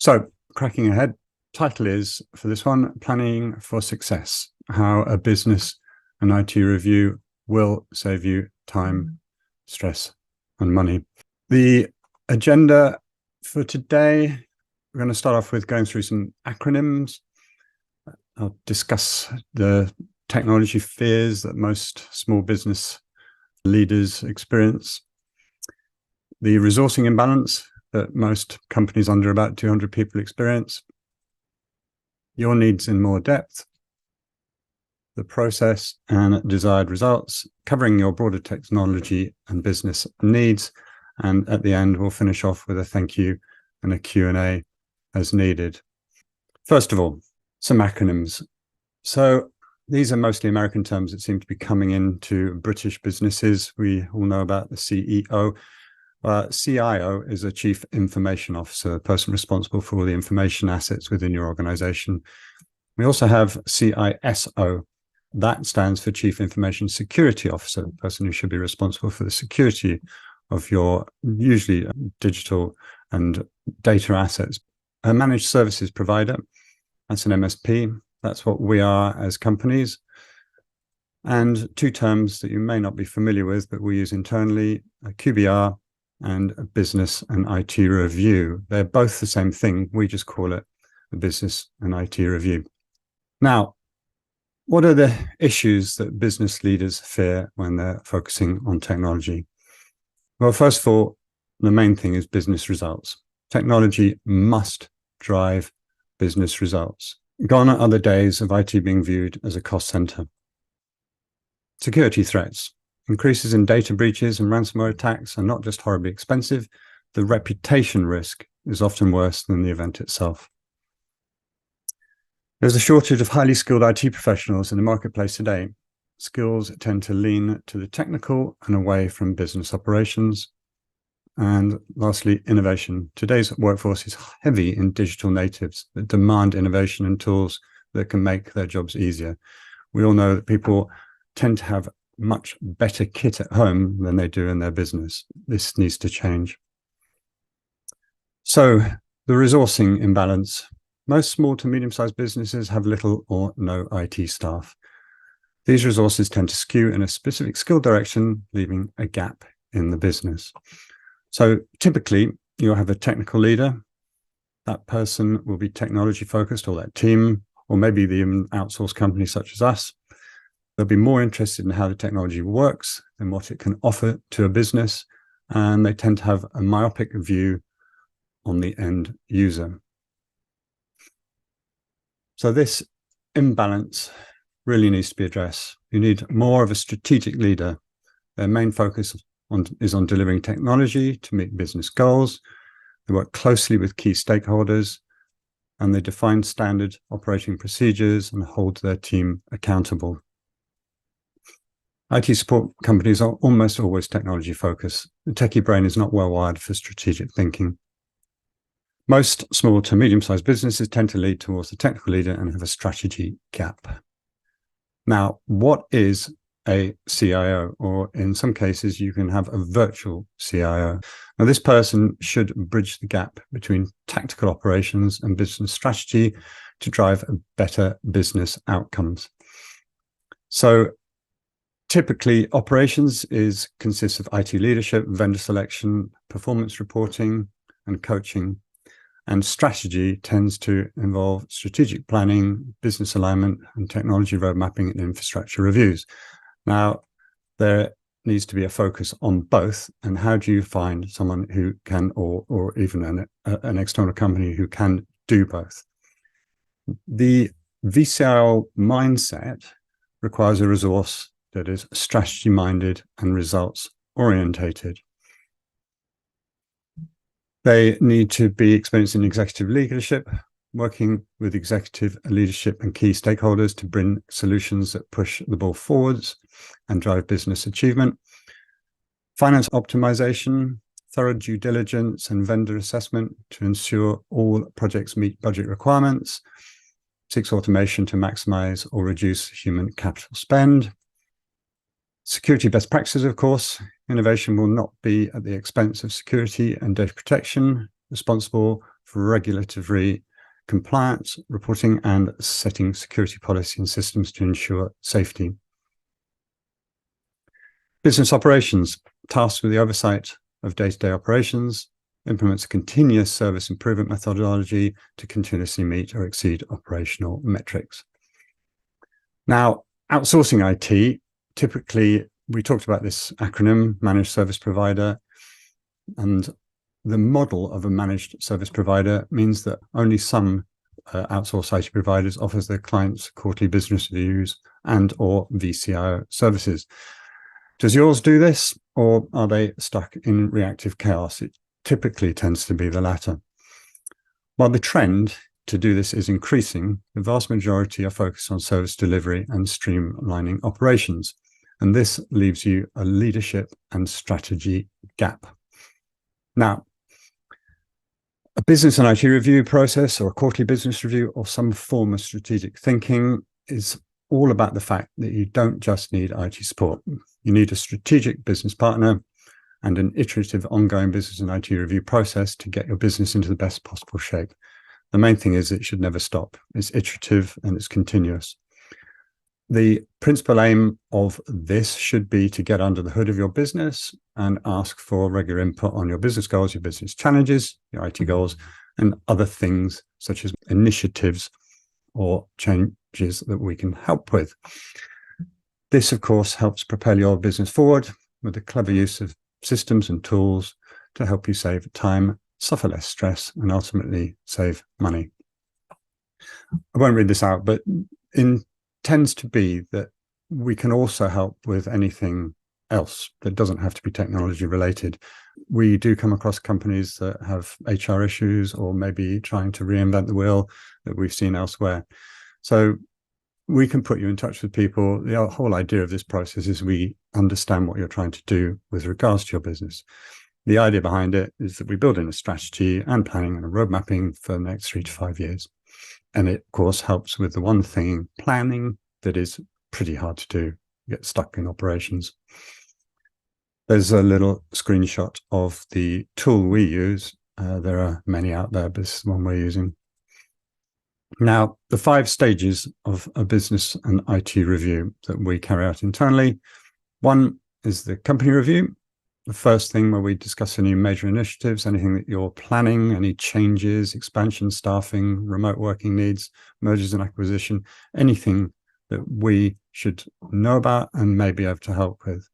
So, cracking ahead, title is, for this one, Planning for Success, how a business and IT review will save you time, stress, and money. The agenda for today, we're going to start off with going through some acronyms. I'll discuss the technology fears that most small business leaders experience, the resourcing imbalance that most companies under about 200 people experience, your needs in more depth, the process and desired results, covering your broader technology and business needs. And at the end, we'll finish off with a thank you and a Q&A as needed. First of all, some acronyms. So these are mostly American terms that seem to be coming into British businesses. We all know about the CEO. CIO is a Chief Information Officer, a person responsible for all the information assets within your organization. We also have CISO. That stands for Chief Information Security Officer, the person who should be responsible for the security of your usually digital and data assets. A managed services provider, that's an MSP. That's what we are as companies. And two terms that you may not be familiar with, but we use internally, a QBR and a business and IT review. They're both the same thing. We just call it a business and IT review. Now, what are the issues that business leaders fear when they're focusing on technology? Well, first of all, the main thing is business results. Technology must drive business results. Gone are the days of IT being viewed as a cost center. Security threats. Increases in data breaches and ransomware attacks are not just horribly expensive, the reputation risk is often worse than the event itself. There's a shortage of highly skilled IT professionals in the marketplace today. Skills tend to lean to the technical and away from business operations. And lastly, innovation. Today's workforce is heavy in digital natives that demand innovation and tools that can make their jobs easier. We all know that people tend to have much better kit at home than they do in their business. This needs to change. So the resourcing imbalance. Most small to medium-sized businesses have little or no IT staff. These resources tend to skew in a specific skill direction, leaving a gap in the business. So typically, you'll have a technical leader. That person will be technology focused, or that team, or maybe the outsourced company such as us. They'll be more interested in how the technology works and what it can offer to a business. And they tend to have a myopic view on the end user. So this imbalance really needs to be addressed. You need more of a strategic leader. Their main focus is on delivering technology to meet business goals. They work closely with key stakeholders, and they define standard operating procedures and hold their team accountable. IT support companies are almost always technology focused. The techie brain is not well wired for strategic thinking. Most small to medium-sized businesses tend to lead towards the technical leader and have a strategy gap. Now, what is a CIO? Or in some cases, you can have a virtual CIO. Now, this person should bridge the gap between tactical operations and business strategy to drive better business outcomes. So typically, operations consists of IT leadership, vendor selection, performance reporting, and coaching. And strategy tends to involve strategic planning, business alignment, and technology road mapping and infrastructure reviews. Now, there needs to be a focus on both. And how do you find someone who can, or even an external company who can do both? The vCIO mindset requires a resource that is strategy-minded and results-orientated. They need to be experienced in executive leadership, working with executive leadership and key stakeholders to bring solutions that push the ball forwards and drive business achievement. Finance optimization, thorough due diligence and vendor assessment to ensure all projects meet budget requirements. Seeks automation to maximize or reduce human capital spend. Security best practices, of course. Innovation will not be at the expense of security and data protection. Responsible for regulatory compliance, reporting, and setting security policy and systems to ensure safety. Business operations, tasked with the oversight of day-to-day operations, implements a continuous service improvement methodology to continuously meet or exceed operational metrics. Now, outsourcing IT, typically, we talked about this acronym, managed service provider, and the model of a managed service provider means that only some outsourced IT providers offers their clients quarterly business reviews and or vCIO services. Does yours do this, or are they stuck in reactive chaos? It typically tends to be the latter. While the trend to do this is increasing, the vast majority are focused on service delivery and streamlining operations. And this leaves you a leadership and strategy gap. Now, a business and IT review process or a quarterly business review or some form of strategic thinking is all about the fact that you don't just need IT support. You need a strategic business partner and an iterative ongoing business and IT review process to get your business into the best possible shape. The main thing is it should never stop. It's iterative and it's continuous. The principal aim of this should be to get under the hood of your business and ask for regular input on your business goals, your business challenges, your IT goals, and other things such as initiatives or changes that we can help with. This, of course, helps propel your business forward with the clever use of systems and tools to help you save time, suffer less stress, and ultimately save money. I won't read this out, but tends to be that we can also help with anything else that doesn't have to be technology related. We do come across companies that have HR issues or maybe trying to reinvent the wheel that we've seen elsewhere. So we can put you in touch with people. The whole idea of this process is we understand what you're trying to do with regards to your business. The idea behind it is that we build in a strategy and planning and a road mapping for the next 3 to 5 years. And it, of course, helps with the one thing, planning, that is pretty hard to do, get stuck in operations. There's a little screenshot of the tool we use. There are many out there, but this is the one we're using. Now, the 5 stages of a business and IT review that we carry out internally. 1 is the company review. The first thing where we discuss any major initiatives, anything that you're planning, any changes, expansion, staffing, remote working needs, mergers and acquisition, anything that we should know about and may be able to help with.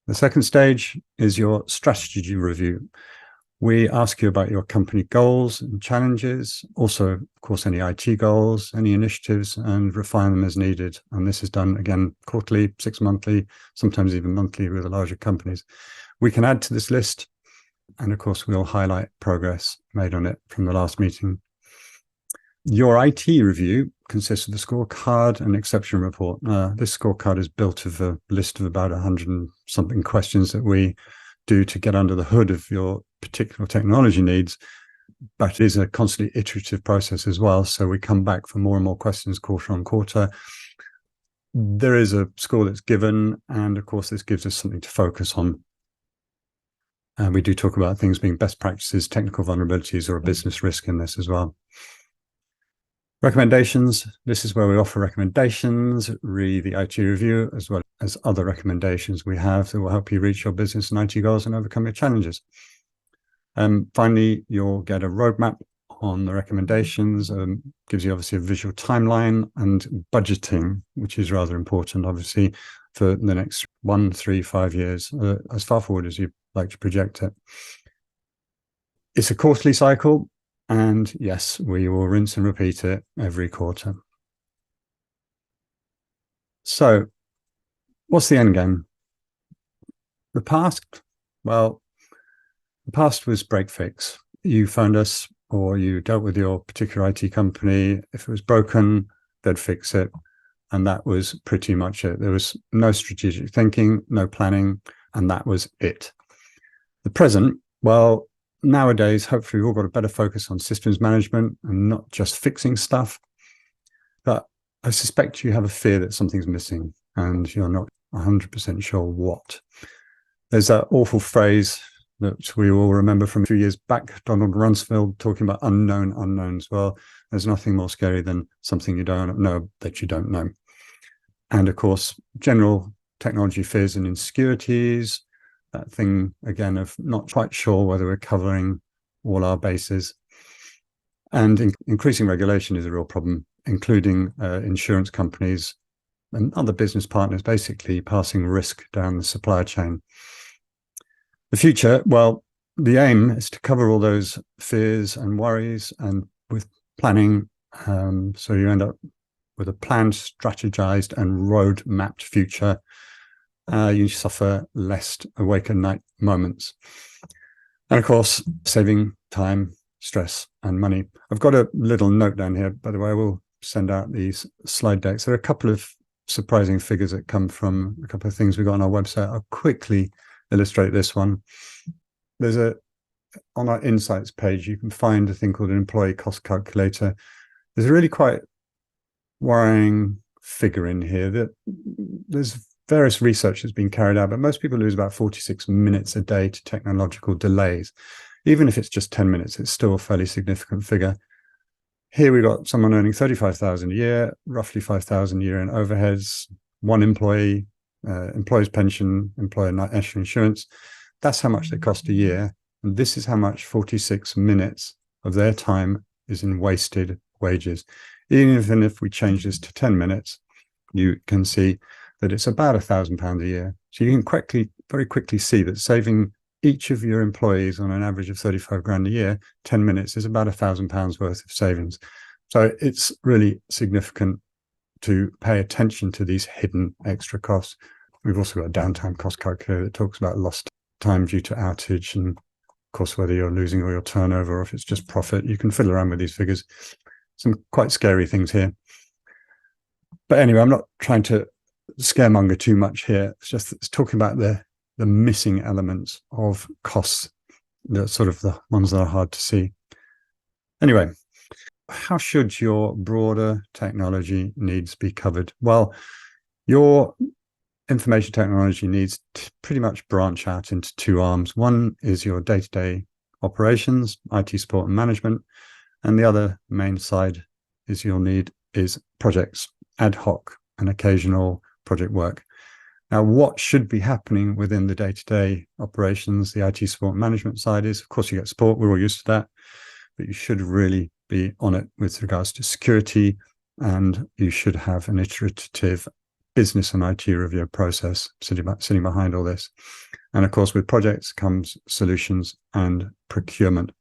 The second stage is your strategy review. We ask you about your company goals and challenges, also, of course, any IT goals, any initiatives, and refine them as needed. And this is done, again, quarterly, 6 monthly, sometimes even monthly with the larger companies. We can add to this list, and of course, we'll highlight progress made on it from the last meeting. Your IT review consists of a scorecard and exception report. This scorecard is built of a list of about 100 and something questions that we do to get under the hood of your particular technology needs, but it is a constantly iterative process as well. So we come back for more and more questions quarter on quarter. There is a score that's given, and of course, this gives us something to focus on. And we do talk about things being best practices, technical vulnerabilities, or a business risk in this as well. Recommendations. This is where we offer recommendations, read the IT review, as well as other recommendations we have that will help you reach your business and IT goals and overcome your challenges. Finally, you'll get a roadmap on the recommendations, gives you obviously a visual timeline and budgeting, which is rather important, obviously, for the next 1, 3, 5 years, as far forward as you like to project it. It's a quarterly cycle. And yes, we will rinse and repeat it every quarter. So what's the end game? The past? Well, the past was break fix. You phoned us or you dealt with your particular IT company. If it was broken, they'd fix it. And that was pretty much it. There was no strategic thinking, no planning, and that was it. The present, well, nowadays, hopefully, we've all got a better focus on systems management and not just fixing stuff. But I suspect you have a fear that something's missing and you're not 100% sure what. There's that awful phrase, that we all remember from a few years back, Donald Rumsfeld talking about unknown unknowns. Well, there's nothing more scary than something you don't know that you don't know. And of course, general technology fears and insecurities, that thing again of not quite sure whether we're covering all our bases. And increasing regulation is a real problem, including insurance companies and other business partners basically passing risk down the supply chain. The future, well, the aim is to cover all those fears and worries, and with planning, so you end up with a planned, strategized and road-mapped future. You suffer less awake at night moments. And of course, saving time, stress and money. I've got a little note down here, by the way. I will send out these slide decks. There are a couple of surprising figures that come from a couple of things we got on our website. I'll quickly illustrate this one. There's on our insights page, you can find a thing called an employee cost calculator. There's a really quite worrying figure in here that there's various research that's been carried out, but most people lose about 46 minutes a day to technological delays. Even if it's just 10 minutes, it's still a fairly significant figure. Here we've got someone earning 35,000 a year, roughly 5,000 a year in overheads, one employee, employee's pension, employer national insurance. That's how much they cost a year. And this is how much 46 minutes of their time is in wasted wages. Even if we change this to 10 minutes, you can see that it's about £1,000 a year. So you can very quickly see that saving each of your employees on an average of 35 grand a year, 10 minutes is about £1,000 worth of savings. So it's really significant to pay attention to these hidden extra costs. We've also got a downtime cost calculator that talks about lost time due to outage, and of course, whether you're losing all your turnover or if it's just profit. You can fiddle around with these figures. Some quite scary things here. But anyway, I'm not trying to scaremonger too much here. It's talking about the missing elements of costs, the sort of the ones that are hard to see. Anyway, how should your broader technology needs be covered? Well, your information technology needs to pretty much branch out into two arms. One is your day-to-day operations, IT support and management, and the other main side is you'll need is projects, ad hoc and occasional project work. Now, what should be happening within the day-to-day operations, the IT support management side is, of course, you get support. We're all used to that, but you should really be on it with regards to security, and you should have an iterative business and IT review process sitting behind all this. And of course, with projects comes solutions and procurement.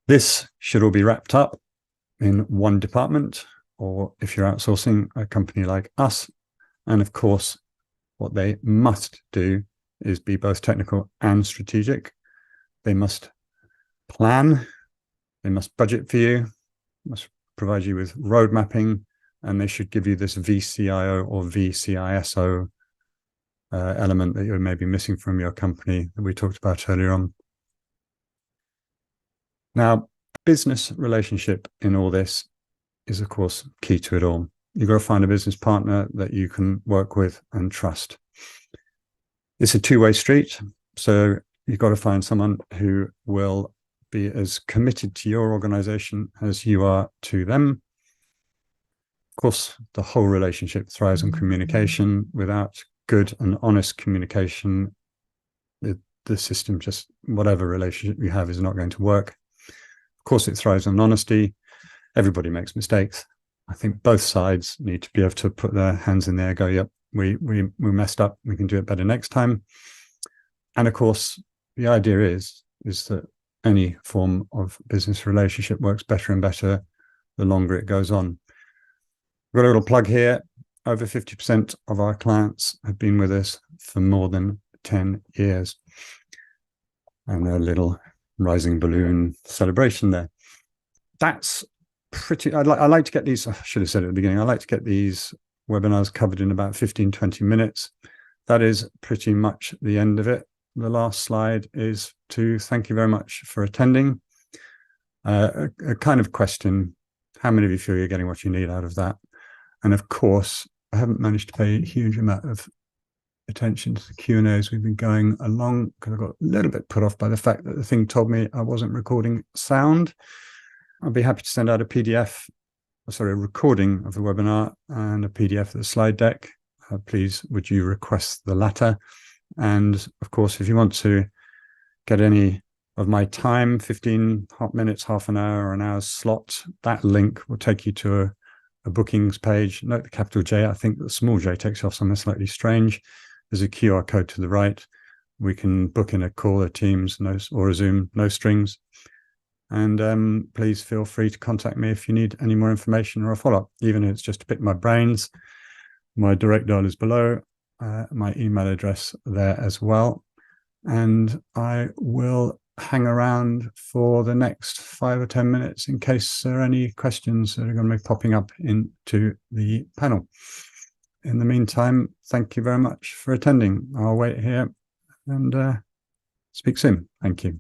This should all be wrapped up in one department, or if you're outsourcing, a company like us. And of course, what they must do is be both technical and strategic. They must plan, they must budget for you, must provide you with road mapping, and they should give you this vCIO or vCISO element that you're maybe missing from your company that we talked about earlier on. Now, business relationship in all this is, of course, key to it all. You've got to find a business partner that you can work with and trust. It's a two-way street, so you've got to find someone who will be as committed to your organization as you are to them. Of course, the whole relationship thrives on communication. Without good and honest communication, the system, just whatever relationship you have, is not going to work. Of course, it thrives on honesty. Everybody makes mistakes. I think both sides need to be able to put their hands in the air, go, yep, we messed up, we can do it better next time. And of course, the idea is that any form of business relationship works better and better the longer it goes on. We've got a little plug here. Over 50% of our clients have been with us for more than 10 years. And a little rising balloon celebration there. That's pretty, I like to get these, I should have said at the beginning, I like to get these webinars covered in about 15, 20 minutes. That is pretty much the end of it. The last slide is to thank you very much for attending. A kind of question, how many of you feel you're getting what you need out of that? And of course, I haven't managed to pay a huge amount of attention to the Q&As. We've been going along because I got a little bit put off by the fact that the thing told me I wasn't recording sound. I'll be happy to send out a PDF, sorry, a recording of the webinar and a PDF of the slide deck. Please, would you request the latter? And of course, if you want to get any of my time, 15 minutes, half an hour, or an hour's slot, that link will take you to a bookings page. Note the capital J. I think the small j takes off something slightly strange. There's a QR code to the right. We can book in a call, a Teams, or a Zoom, no strings. And please feel free to contact me if you need any more information or a follow-up, even if it's just to pick my brains. My direct dial is below, my email address there as well. And I will hang around for the next 5 or 10 minutes in case there are any questions that are going to be popping up into the panel. In the meantime, thank you very much for attending. I'll wait here and speak soon. Thank you.